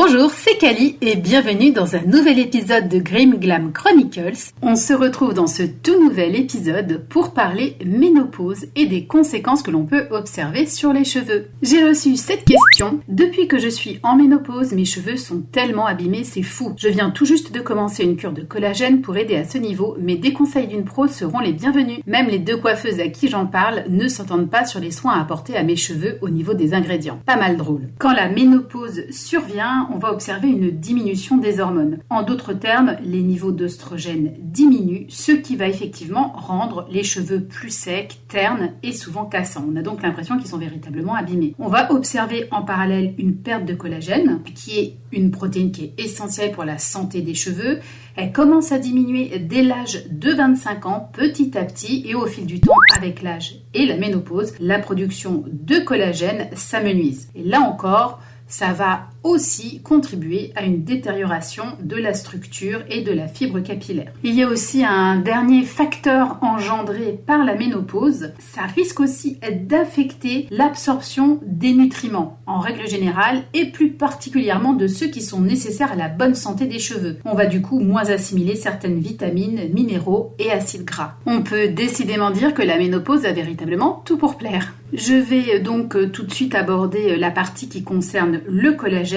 Bonjour, c'est Cali et bienvenue dans un nouvel épisode de Grim Glam Chronicles. On se retrouve dans ce tout nouvel épisode pour parler ménopause et des conséquences que l'on peut observer sur les cheveux. J'ai reçu cette question. Depuis que je suis en ménopause, mes cheveux sont tellement abîmés, c'est fou. Je viens tout juste de commencer une cure de collagène pour aider à ce niveau, mais des conseils d'une pro seront les bienvenus. Même les deux coiffeuses à qui j'en parle ne s'entendent pas sur les soins à apporter à mes cheveux au niveau des ingrédients. Pas mal drôle. Quand la ménopause survient, on va observer une diminution des hormones. En d'autres termes, les niveaux d'œstrogène diminuent, ce qui va effectivement rendre les cheveux plus secs, ternes et souvent cassants. On a donc l'impression qu'ils sont véritablement abîmés. On va observer en parallèle une perte de collagène, qui est une protéine qui est essentielle pour la santé des cheveux. Elle commence à diminuer dès l'âge de 25 ans, petit à petit, et au fil du temps, avec l'âge et la ménopause, la production de collagène s'amenuise. Et là encore, ça va aussi contribuer à une détérioration de la structure et de la fibre capillaire. Il y a aussi un dernier facteur engendré par la ménopause. Ça risque aussi d'affecter l'absorption des nutriments, en règle générale, et plus particulièrement de ceux qui sont nécessaires à la bonne santé des cheveux. On va du coup moins assimiler certaines vitamines, minéraux et acides gras. On peut décidément dire que la ménopause a véritablement tout pour plaire. Je vais donc tout de suite aborder la partie qui concerne le collagène.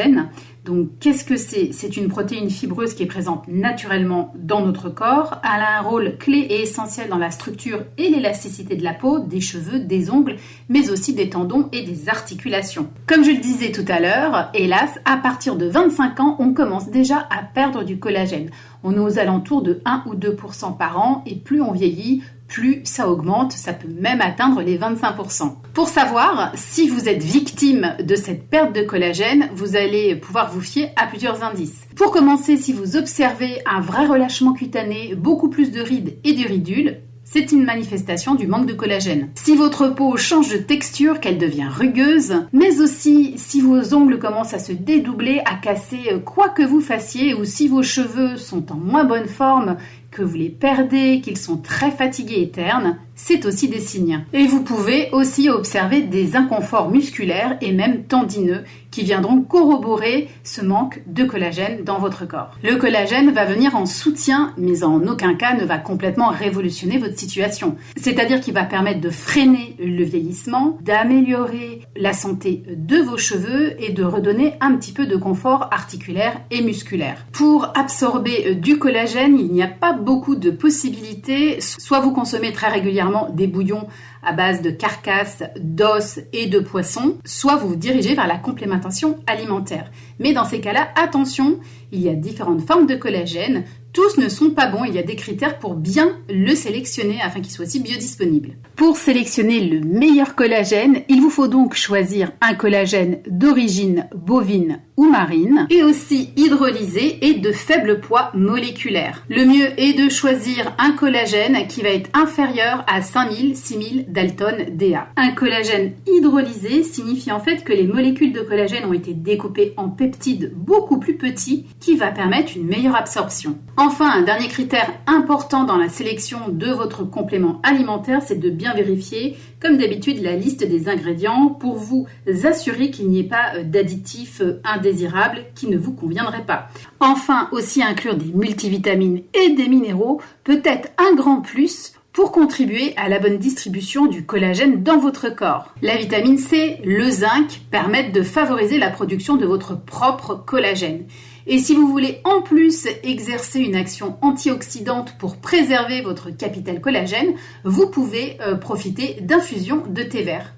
Donc, qu'est-ce que c'est ? C'est une protéine fibreuse qui est présente naturellement dans notre corps. Elle a un rôle clé et essentiel dans la structure et l'élasticité de la peau, des cheveux, des ongles, mais aussi des tendons et des articulations. Comme je le disais tout à l'heure, hélas, à partir de 25 ans, on commence déjà à perdre du collagène. On est aux alentours de 1 ou 2% par an et plus on vieillit, plus ça augmente, ça peut même atteindre les 25%. Pour savoir si vous êtes victime de cette perte de collagène, vous allez pouvoir vous fier à plusieurs indices. Pour commencer, si vous observez un vrai relâchement cutané, beaucoup plus de rides et de ridules, c'est une manifestation du manque de collagène. Si votre peau change de texture, qu'elle devient rugueuse, mais aussi si vos ongles commencent à se dédoubler, à casser quoi que vous fassiez, ou si vos cheveux sont en moins bonne forme, que vous les perdez, qu'ils sont très fatigués et ternes, c'est aussi des signes. Et vous pouvez aussi observer des inconforts musculaires et même tendineux qui viendront corroborer ce manque de collagène dans votre corps. Le collagène va venir en soutien, mais en aucun cas ne va complètement révolutionner votre situation. C'est-à-dire qu'il va permettre de freiner le vieillissement, d'améliorer la santé de vos cheveux et de redonner un petit peu de confort articulaire et musculaire. Pour absorber du collagène, il n'y a pas beaucoup de possibilités. Soit vous consommez très régulièrement des bouillons à base de carcasses, d'os et de poissons, soit vous vous dirigez vers la complémentation alimentaire. Mais dans ces cas-là, attention, il y a différentes formes de collagène. Tous ne sont pas bons, il y a des critères pour bien le sélectionner afin qu'il soit aussi biodisponible. Pour sélectionner le meilleur collagène, il vous faut donc choisir un collagène d'origine bovine ou marine et aussi hydrolysé et de faible poids moléculaire. Le mieux est de choisir un collagène qui va être inférieur à 5000-6000 Dalton DA. Un collagène hydrolysé signifie en fait que les molécules de collagène ont été découpées en peptides beaucoup plus petits qui va permettre une meilleure absorption. Enfin, un dernier critère important dans la sélection de votre complément alimentaire, c'est de bien vérifier, comme d'habitude, la liste des ingrédients pour vous assurer qu'il n'y ait pas d'additifs indésirables qui ne vous conviendraient pas. Enfin, aussi inclure des multivitamines et des minéraux peut être un grand plus pour contribuer à la bonne distribution du collagène dans votre corps. La vitamine C, le zinc permettent de favoriser la production de votre propre collagène. Et si vous voulez en plus exercer une action antioxydante pour préserver votre capital collagène, vous pouvez profiter d'infusions de thé vert.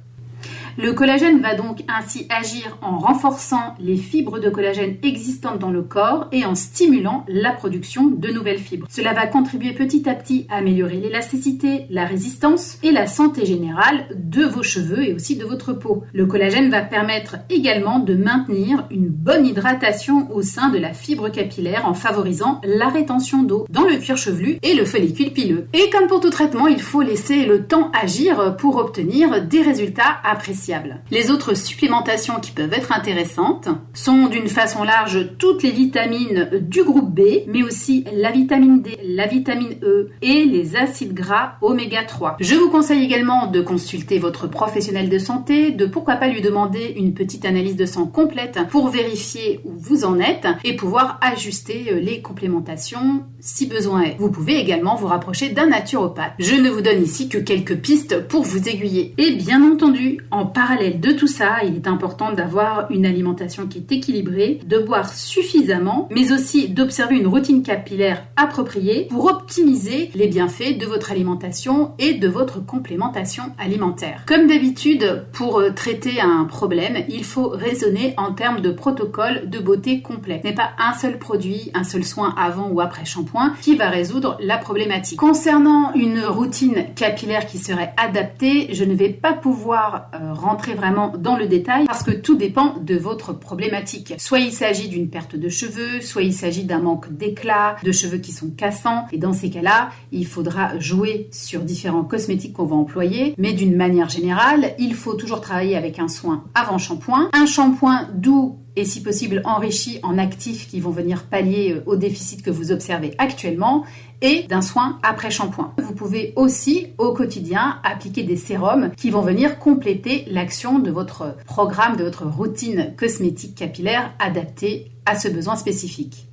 Le collagène va donc ainsi agir en renforçant les fibres de collagène existantes dans le corps et en stimulant la production de nouvelles fibres. Cela va contribuer petit à petit à améliorer l'élasticité, la résistance et la santé générale de vos cheveux et aussi de votre peau. Le collagène va permettre également de maintenir une bonne hydratation au sein de la fibre capillaire en favorisant la rétention d'eau dans le cuir chevelu et le follicule pileux. Et comme pour tout traitement, il faut laisser le temps agir pour obtenir des résultats appréciés indissociable. Les autres supplémentations qui peuvent être intéressantes sont d'une façon large toutes les vitamines du groupe B, mais aussi la vitamine D, la vitamine E et les acides gras oméga 3. Je vous conseille également de consulter votre professionnel de santé, de pourquoi pas lui demander une petite analyse de sang complète pour vérifier où vous en êtes et pouvoir ajuster les complémentations si besoin est. Vous pouvez également vous rapprocher d'un naturopathe. Je ne vous donne ici que quelques pistes pour vous aiguiller. Et bien entendu, en parallèle de tout ça, il est important d'avoir une alimentation qui est équilibrée, de boire suffisamment, mais aussi d'observer une routine capillaire appropriée pour optimiser les bienfaits de votre alimentation et de votre complémentation alimentaire. Comme d'habitude, pour traiter un problème, il faut raisonner en termes de protocole de beauté complet. Ce n'est pas un seul produit, un seul soin avant ou après shampoing qui va résoudre la problématique. Concernant une routine capillaire qui serait adaptée, je ne vais pas pouvoir rentrer vraiment dans le détail parce que tout dépend de votre problématique. Soit il s'agit d'une perte de cheveux, soit il s'agit d'un manque d'éclat, de cheveux qui sont cassants. Et dans ces cas-là, il faudra jouer sur différents cosmétiques qu'on va employer. Mais d'une manière générale, il faut toujours travailler avec un soin avant shampoing. Un shampoing doux et si possible enrichi en actifs qui vont venir pallier au déficit que vous observez actuellement et d'un soin après shampoing. Vous pouvez aussi au quotidien appliquer des sérums qui vont venir compléter l'action de votre programme, de votre routine cosmétique capillaire adaptée à ce besoin spécifique.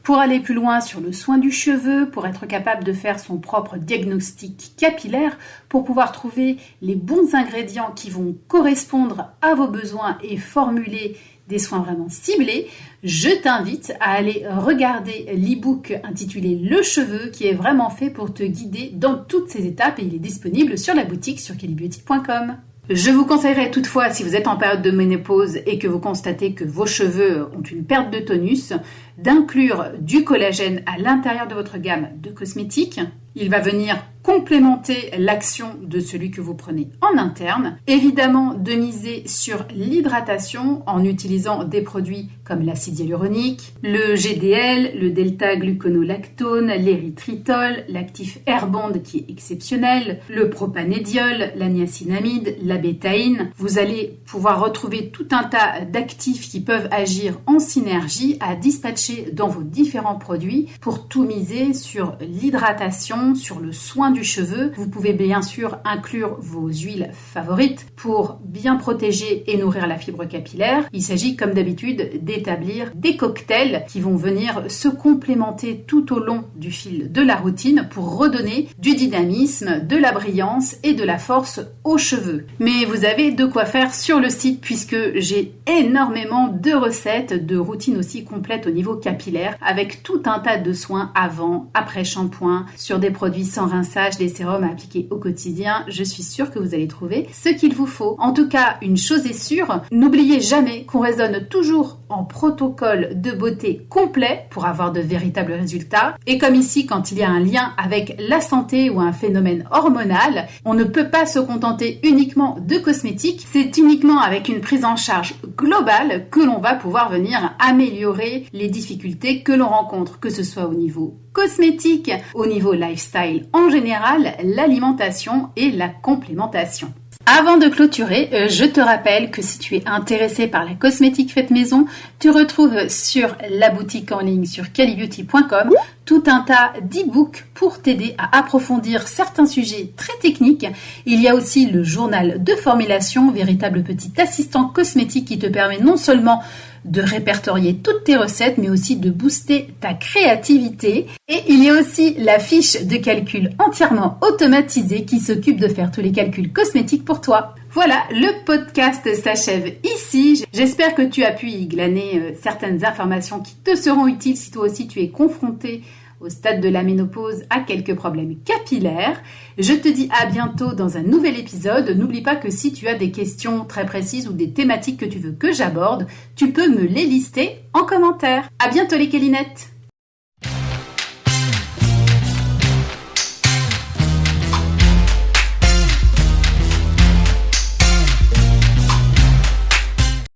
Pour aller plus loin sur le soin du cheveu, pour être capable de faire son propre diagnostic capillaire, pour pouvoir trouver les bons ingrédients qui vont correspondre à vos besoins et formuler des soins vraiment ciblés, je t'invite à aller regarder l'e-book intitulé Le Cheveu qui est vraiment fait pour te guider dans toutes ces étapes et il est disponible sur la boutique sur kellybeauty.com. Je vous conseillerais toutefois, si vous êtes en période de ménopause et que vous constatez que vos cheveux ont une perte de tonus, d'inclure du collagène à l'intérieur de votre gamme de cosmétiques. Il va venir complémenter l'action de celui que vous prenez en interne. Évidemment, de miser sur l'hydratation en utilisant des produits comme l'acide hyaluronique, le GDL, le delta-gluconolactone, l'érythritol, l'actif Airbond qui est exceptionnel, le propanédiol, la niacinamide, la bétaïne. Vous allez pouvoir retrouver tout un tas d'actifs qui peuvent agir en synergie à dispatcher dans vos différents produits pour tout miser sur l'hydratation, sur le soin du cheveu. Vous pouvez bien sûr inclure vos huiles favorites pour bien protéger et nourrir la fibre capillaire. Il s'agit comme d'habitude d'établir des cocktails qui vont venir se complémenter tout au long du fil de la routine pour redonner du dynamisme, de la brillance et de la force aux cheveux. Mais vous avez de quoi faire sur le site puisque j'ai énormément de recettes, de routines aussi complètes au niveau capillaire avec tout un tas de soins avant, après shampoing, sur des produits sans rinçage, des sérums à appliquer au quotidien. Je suis sûre que vous allez trouver ce qu'il vous faut. En tout cas, une chose est sûre, n'oubliez jamais qu'on raisonne toujours en protocole de beauté complet pour avoir de véritables résultats. Et comme ici, quand il y a un lien avec la santé ou un phénomène hormonal, on ne peut pas se contenter uniquement de cosmétiques. C'est uniquement avec une prise en charge globale que l'on va pouvoir venir améliorer les difficultés que l'on rencontre, que ce soit au niveau cosmétique, au niveau lifestyle en général, l'alimentation et la complémentation. Avant de clôturer, je te rappelle que si tu es intéressé par la cosmétique faite maison, tu retrouves sur la boutique en ligne sur kellybeauty.com tout un tas d'e-books pour t'aider à approfondir certains sujets très techniques. Il y a aussi le journal de formulation, véritable petit assistant cosmétique qui te permet non seulement de répertorier toutes tes recettes, mais aussi de booster ta créativité. Et il y a aussi la fiche de calcul entièrement automatisée qui s'occupe de faire tous les calculs cosmétiques pour toi. Voilà, le podcast s'achève ici. J'espère que tu as pu y glaner certaines informations qui te seront utiles si toi aussi tu es confronté au stade de la ménopause à quelques problèmes capillaires. Je te dis à bientôt dans un nouvel épisode. N'oublie pas que si tu as des questions très précises ou des thématiques que tu veux que j'aborde, tu peux me les lister en commentaire. À bientôt les Kellynettes!